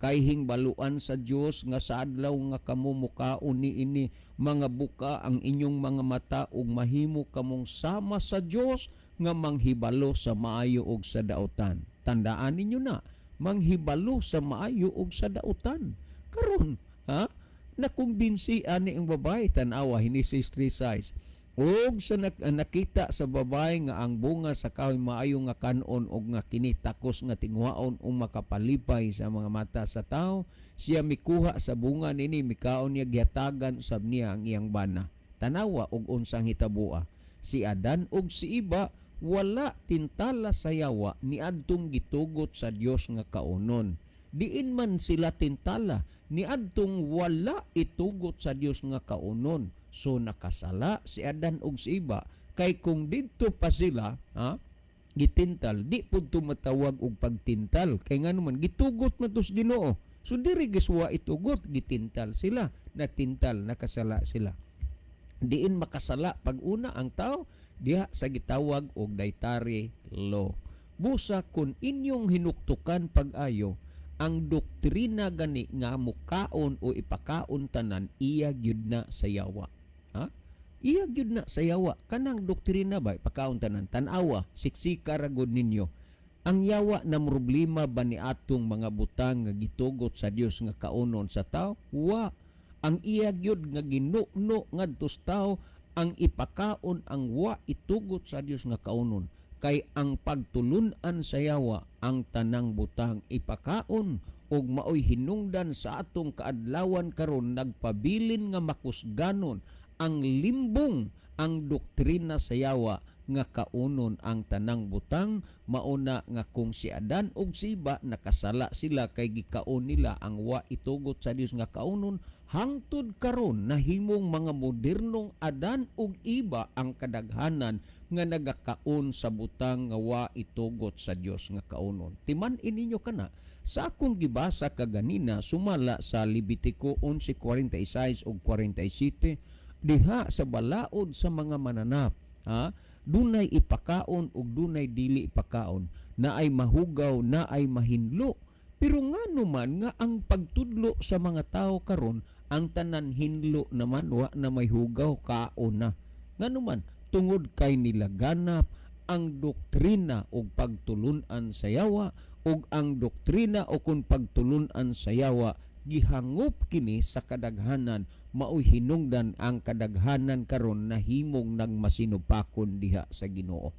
kay hingbaluan sa Dios nga sa adlaw nga kamo mukaon niini mga buka ang inyong mga mata ug mahimo kamong sama sa Dios nga manghibalo sa maayo ug sa dautan. Tandaan ninyo na, manghibalo sa maayo ug sa dautan. Karon, ha? Nakumbinsi ani ang babae, tanawa Hinesis 3:6. Og sa nakita sa babae nga ang bunga sa kahoy maayo nga kanon og nga kini takos nga tingwaon o makapalipay sa mga mata sa tao, siya mikuha sa bunga nini, mikaon niya gihatagan sab niya ang iyang bana. Tanawa og unsang hitabua. Si Adan og si Iba wala tintala sa yawa niadtong gitugot sa Dios nga kaunon. Diin man sila tintala niadtong wala itugot sa Dios nga kaunon. So nakasala si Adan og si Iba, kay kung didto pa sila gitintal, di pud tumatawag og pagtintal, kay nga naman gitugot man tos Ginoo. So diri giswa itugot, gitintal sila, natintal, nakasala sila. Diin makasala pag una ang tao diha sa gitawag og dietary law. Busa kun inyong hinuktukan pag-ayo ang doktrina gani nga mukaon o ipakaon tanan, iya gyud na sa yawa. Ha? Iya gyud na sa yawa. Kanang doktrina ba ipakaon tanan? Tanawa, siksika ra gud ninyo. Ang yawa na problema ba ni atong mga butang nga gitugot sa Dios nga kaunon sa tao? Wa. Ang iya gyud nga ginuno ngadtos tao ang ipakaon ang wa itugot sa Dios nga kaunon. Kay ang pagtulunan sa yawa ang tanang butang ipakaon ug maoy hinungdan sa atong kaadlawan karon nagpabilin nga makusganon ang limbong ang doktrina sa yawa nga kaunon ang tanang butang. Mauna nga kung si Adan ug si Iba nakasala sila kay gikaon nila ang wa itugot sa Dios nga kaunon, hangtod karon nahimong mga modernong Adan ug Iba ang kadaghanan nga nagakaon sa butang nga wa itugot sa Dios nga kaunon. Timan ininyo kana sa akong gibasa kaganina sumala sa Levitico 11:46 ug 47, diha sa balaod sa mga mananap, dunay ipakaon ug dunay dili ipakaon, naay mahugaw, naay mahinlo. Pero ngano man nga ang pagtudlo sa mga tao karon, ang tanan hinlo naman wa na may hugaw, kaon na. Ngano man tungod kay nilaganap ang doktrina og pagtulunan sa yawa, ug ang doktrina o kung pagtulunan sa yawa gihangop kini sa kadaghanan, maoy hinungdan ang kadaghanan karon na himong nang masinupakon diha sa Ginoo.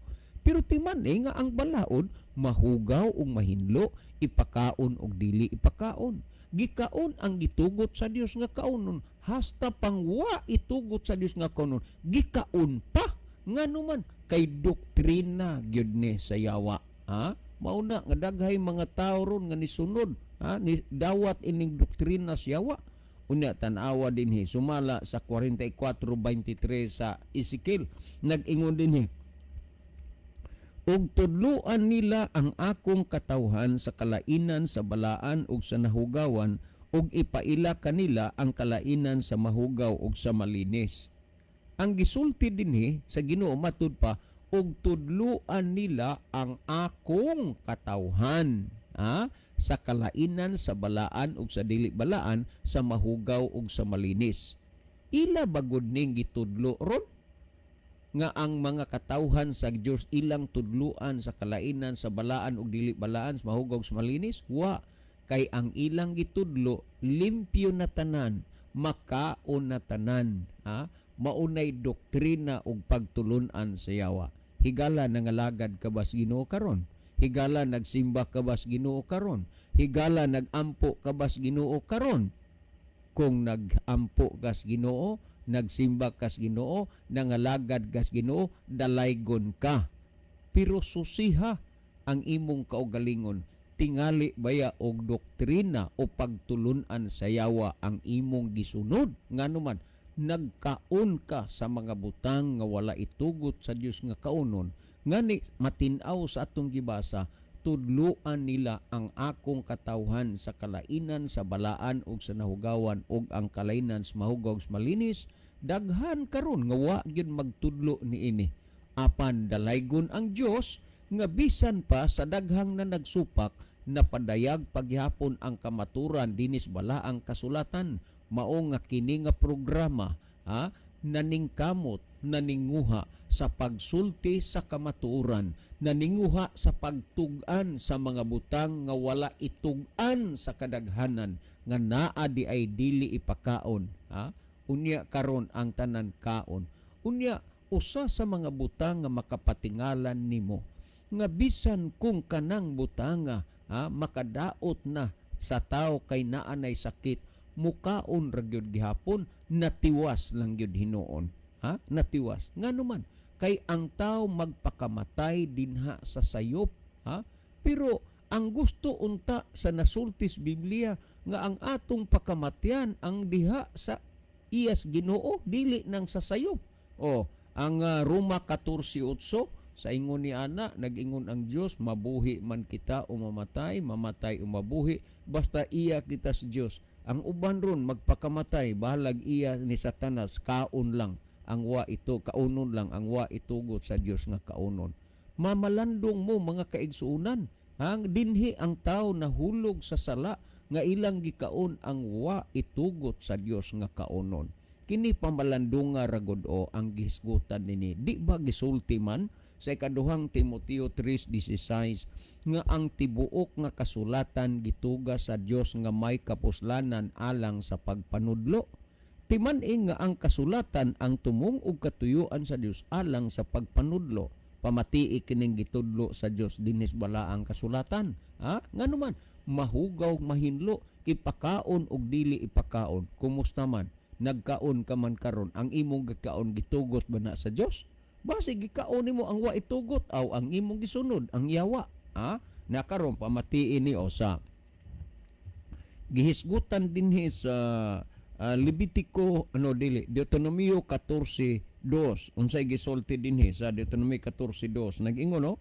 Pero timan nga ang balaod mahugaw ug mahinlo, ipakaon ug dili ipakaon. Gikaon ang gitugot sa Dios nga kaunon, hasta pang wa itugot sa Dios nga kaunon, gikaon pa. Ngano man kay doktrina gyud ni sa yawa. Mauna nga daghay mga tawo ron nga nisunod, ni dawat ining doktrina sa yawa. Unya tanawa dinhi sumala sa 44:23 sa Ezekiel, nag-ingon dinhi, ug tudluan nila ang akong katawhan sa kalainan sa balaan ug sa nahugawan, ug ipaila kanila ang kalainan sa mahugaw ug sa malinis. Ang gisulti dinhi sa Ginoo matud pa, ug tudluan nila ang akong katawhan sa kalainan sa balaan ug sa dili balaan, sa mahugaw ug sa malinis. Ila bagod ning gitudlo ron nga ang mga katawhan sa Dios ilang tudluan sa kalainan sa balaan ug dili balaan, sa mahugaw ug sa malinis? Wa. Kay ang ilang gitudlo limpyo na tanan, makaon na tanan, maunay doktrina ug pagtulunan sa yawa. Higala nangalagad ka bas Ginoo karon? Higala nagsimba ka bas Ginoo karon? Higala nagampo ka bas Ginoo karon? Kung nagampo kas Ginoo, nagsimba kas Ginoo, nangalagad kas Ginoo, dalaygon ka. Pero susiha ang imong kaugalingon, tingali baya og doktrina o pagtulunan sa yawa ang imong gisunod. Ngano man nagkaon ka sa mga butang nga wala itugot sa Dios nga kaunon, ngani matin-aw sa atong gibasa, tudluan nila ang akong katawhan sa kalainan sa balaan ug sa nahugawan, ug ang kalainan sa mahugaw sa malinis. Daghan karon nga wa gyud magtudlo niini. Apan dalaygon ang Dios nga bisan pa sa daghang na nagsupak, napadayag paghapon ang kamaturan dinis bala ang kasulatan, mao nga kini nga programa naningkamot, naninguha sa pagsulti sa kamatuoran, naninguha sa pagtug-an sa mga butang nga wala itug-an sa kadaghanan nga naa di ay dili ipakaon. Unya karon ang tanan kaon. Unya usa sa mga butang nga makapatingalan nimo nga bisan kung kanang butanga makadaot na sa tao kay naanay sakit, mukaon ra gyud gihapon, natiwas lang gyud hinuon. Natiwas. Nganuman kay ang tao magpakamatay dinha sa sayop, pero ang gusto unta sa nasultis Biblia nga ang atong pakamatyan ang diha sa iyas Ginoo, dili nang sa sayop. Ang Roma 14:8 sa ingon ni ana, nag-ingon ang Dios, mabuhi man kita o mamatay, mamatay o mabuhi, basta iya kita sa Dios. Ang uban ron magpakamatay, bahalag iya ni Satanas, kaunon lang ang wa itugot sa Dios nga kaunon. Mamalandong mo mga kaigsuunan, ang dinhi ang tao nahulog sa sala nga ilang gikaon ang wa itugot sa Dios nga kaunon. Kini pamalandunga ragod ang gisgutan nini. Di ba gisulti man sa ikaduhang Timoteo 3:16 nga ang tibuok nga kasulatan gituga sa Dios nga may kapuslanan alang sa pagpanudlo. Timan-ing nga ang kasulatan ang tumong og katuyuan sa Dios alang sa pagpanudlo. Pamatii kining gitudlo sa Dios dinis bala ang kasulatan. Nganuman mahugaw mahinlo, ipakaon og dili ipakaon. Kumusta man? Nagkaon ka man karon, ang imong gikaon gitugot ba na sa Dios? Basi gikaon nimo ang wa itugot aw ang imong gisunod ang yawa. Nakaron pamatiin ni sa gihisgutan dinhi sa Levitico Deuteronomio 14:2. Unsay gisulti dinhi sa Deuteronomio 14:2 nag-ingon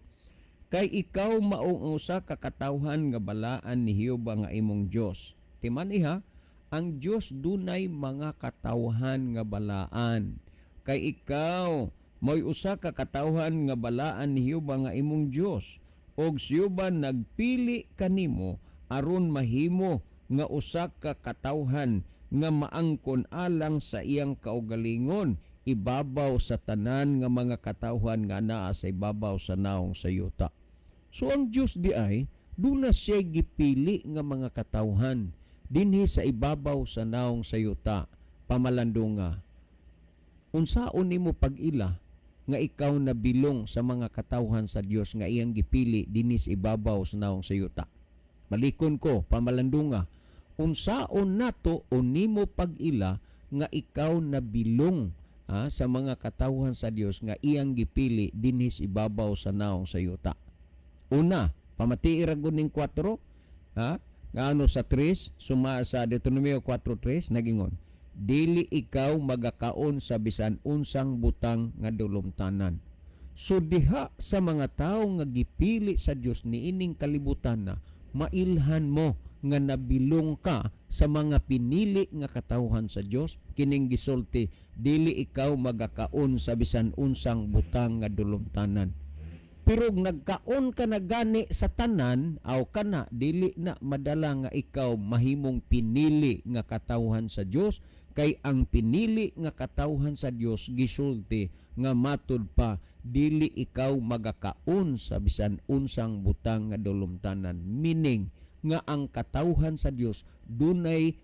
kay ikaw maong usa ka katawhan nga balaan ni Jehova nga imong Dios. Timan ang Dios dunay mga katawhan nga balaan. Kay ikaw may usa ka katawhan nga balaan ni Jehova nga imong Dios, og si Jehova nagpili kanimo aron mahimo nga usa ka katawhan nga maangkon alang sa iyang kaugalingon ibabaw sa tanan nga mga katawhan nga naa sa ibabaw sa naong sa yuta. So ang Dios di ay duna siya gipili nga mga katawhan dinhi sa ibabaw sa naong sa yuta. Pamalandunga, unsaon nimo pag-ila nga ikaw nabilong sa mga katawhan sa Dios nga iyang gipili dinis ibabaw sa naong sa yuta? Malikon ko, pamalandunga, unsaon nato o nimo pag-ila nga ikaw nabilong sa mga katawhan sa Dios nga iyang gipili dinis ibabaw sa naong sa yuta? Una, pamati iragon ning 4, ngano sa 3, suma sa Deuteronomio 4:3 nagingon, dili ikaw magakaon sa bisan unsang butang nga dulumtanan. So diha sa mga tawo nga gipili sa Dios niining kalibutan na mailhan mo nga nabilong ka sa mga pinili nga katawhan sa Dios. Kining gisulti, dili ikaw magakaon sa bisan unsang butang nga dulumtanan. Pero nagkaon ka na gani sa tanan, aw kana dili na madala nga ikaw mahimong pinili nga katawhan sa Dios, kay ang pinili nga katawhan sa Dios gisulti nga matud pa dili ikaw magakaon sa bisan unsang butang nga dulumtanan. Meaning nga ang katawhan sa Dios dunay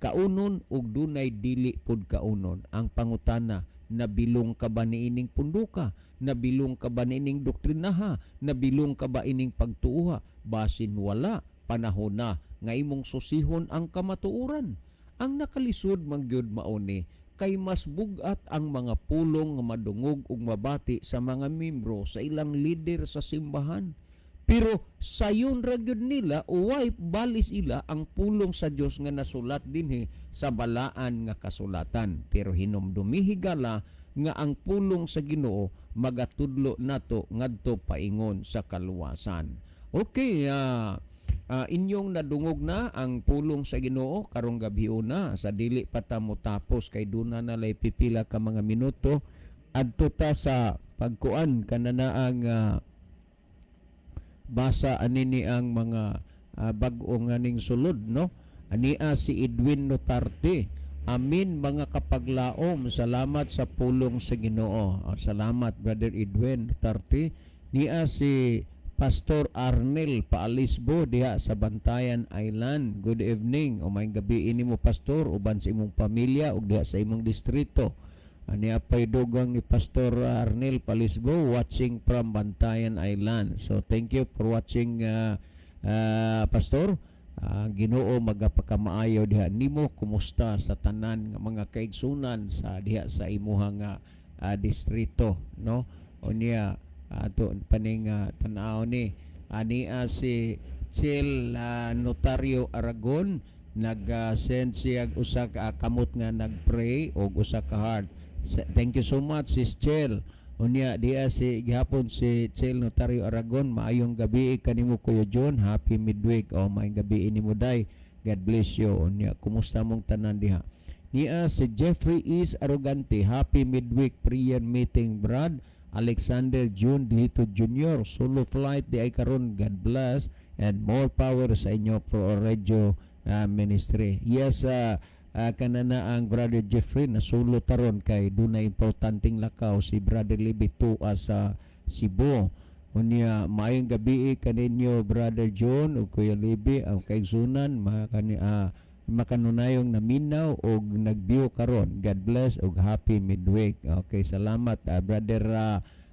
kaunon ug dunay dili pud kaunon. Ang pangutana, nabilong ka ba niining punduka? Nabilong ka ba niining doktrinaha? Nabilong ka ba ining pagtuuha? Basin wala, panahon na nga imong susihon ang kamatuoran. Ang nakalisod mangyud mauni kay mas bugat ang mga pulong nga madungog ug mabati sa mga membro sa ilang leader sa simbahan. Pero sayon ra gyud nila uway balis ila ang pulong sa Dios nga nasulat dinhi sa balaan nga kasulatan. Pero hinumdumi higala nga ang pulong sa Ginoo magatudlo nato ngadto paingon sa kaluwasan. Okay, inyong nadungog na ang pulong sa Ginoo karong gabi na sa dili pa ta mo tapos kay duna na lay pipila ka mga minuto adto ta sa pagkuan kanana ang basa anini ang mga bag-o nga ning sulod, no? Ania si Edwin Notarte. Amin mga kapaglaom, salamat sa pulong sa Ginoo. Salamat Brother Edwin Notarte. Nia si Pastor Arnel Paalisbo diha sa Bantayan Island. Good evening. O may gabi ini mo pastor uban sa imong pamilya ug diha sa imong distrito. Ani apay dugang ni Pastor Arnel Paalisbo watching from Bantayan Island. So thank you for watching Pastor. Ginoo magapakamaayo diha nimo. Kumusta sa tanan nga mga kaigsunan sa diha sa imuhang distrito, no? Unya ato paning tanaw ni ani si Chil Notario Aragon nag-send siya usa ka kamot nga nagpray og usa ka heart. Thank you so much sis Chil. Unya diya si gihapon si Chil Notario Aragon, maayong gabi kanimo Kuya John, happy midweek. May gabi nimo day, God bless you. Unya kumusta mong tanan diha? Niya si Jeffrey is Arrogante, happy midweek prayer meeting Brad Alexander June Dito Jr. Solo flight di ay karon, God bless and more power sa inyo pro radio ministry. Yes, kanana ang Brother Jeffrey na solo taron kay dunay importanteng lakaw si Brother Libby tuwa sa Cebu. Unya maayong gabi kaninyo Brother John ug Kuya Libby ang kaigsunan makanunayong naminaw og nagbiyo karon. God bless ug happy midweek. Okay, salamat Brother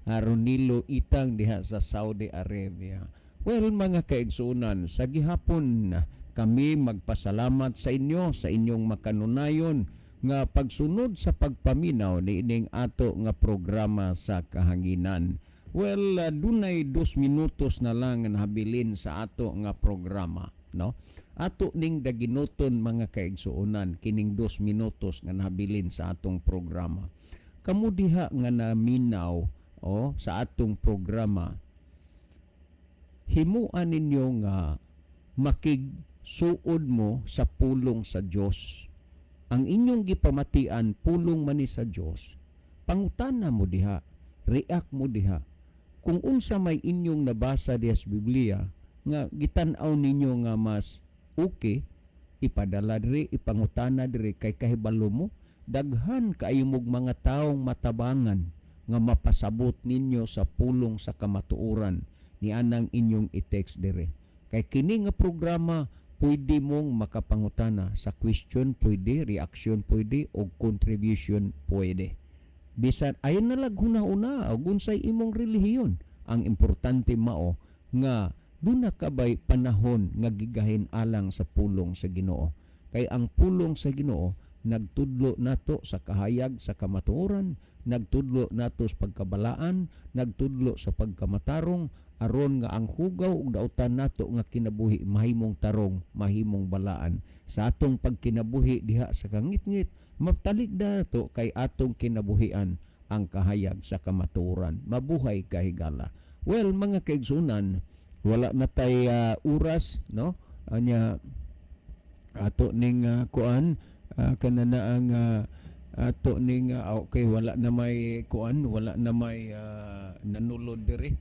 Ronilo Itang diha sa Saudi Arabia. Well, mga kaigsunan, sa gihapon kami magpasalamat sa inyo sa inyong makanunayon nga pagsunod sa pagpaminaw niining ato nga programa sa kahanginan. Well, dunay 2 minutos na lang nahabilin sa ato nga programa, no? Ato ning daginuton mga kaigsuonan kining 2 minutos nga nahabilin sa atong programa. Kamu diha nga naminaw sa atong programa, himuan ninyo nga makigsuod mo sa pulong sa Dios. Ang inyong gipamatian pulong man ni sa Dios. Pangutana mo diha, react mo diha. Kung unsa may inyong nabasa diha sa Biblia nga gitan-aw ninyo nga mas okay, ipadala diri, ipangutana diri kay kahibalo mo daghan kaayo mog mga taong matabangan nga mapasabot ninyo sa pulong sa kamatuoran ni anang inyong i-text diri. Kay kini nga programa pwede mong makapangutana sa question pwede, reaction pwede o contribution pwede. Bisan ayon na lag huna-una og unsay imong relihiyon, ang importante mao nga duna kabay panahon nga gigahin alang sa pulong sa Ginoo. Kay ang pulong sa Ginoo nagtudlo nato sa kahayag sa kamatuoran, nagtudlo nato sa pagkabalaan, nagtudlo sa pagkamatarong aron nga ang hugaw ug dautan nato nga kinabuhi mahimong tarong, mahimong balaan. Sa atong pagkinabuhi diha sa kangitngit, maptalig nato kay atong kinabuhian ang kahayag sa kamatuoran. Mabuhay kahigala. Well, mga kaigsunan, wala na tay oras, no? Anya ato ning kuan kanana ang ato ning okay, wala na may kuan, wala na may nanulod diri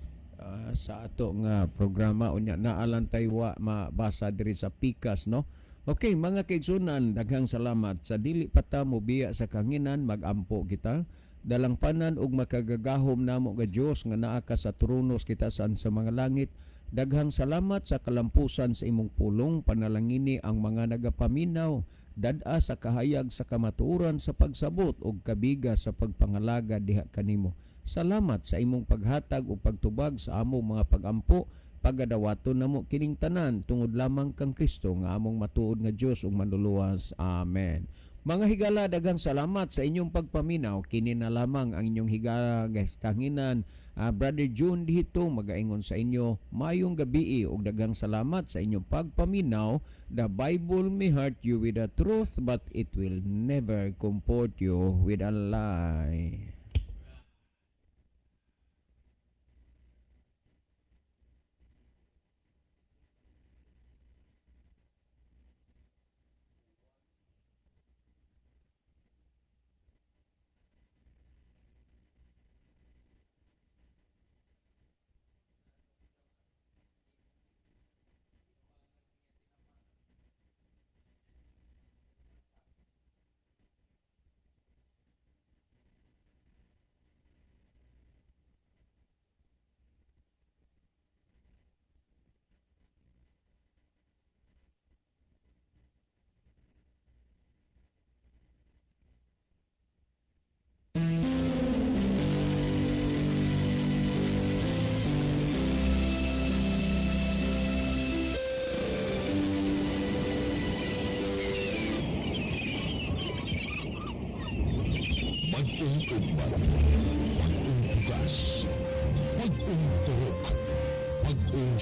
sa ato nga programa. Unya naalan tay wa mabasa diri sa pikas, no? Okay, mga kaigsunan, daghang salamat. Sa dili pa ta mo biya sa kanginan, magampo kita. Dalang panan og makagagahom namo nga Dios nga naa ka sa tronos kita sa mga langit. Daghang salamat sa kalampusan sa imong pulong. Panalangini ang mga nagapaminaw, dad-a sa kahayag sa kamatuoran sa pagsabot og kabiga sa pagpangalaga diha kanimo. Salamat sa imong paghatag o pagtubag sa among mga pagampo. Pagadawaton namo kining tanan tungod lamang kang Kristo nga among matuod nga Dios ug manluluwas. Amen. Mga higala, daghang salamat sa inyong pagpaminaw. Kini na lamang ang inyong higala kanginan. Brother June dito magaingon sa inyo mayong gabi ug daghang salamat sa inyong pagpaminaw. The Bible may hurt you with the truth but it will never comfort you with a lie.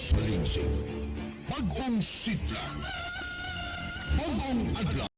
salingsing, bagong sitla, bagong adlaw,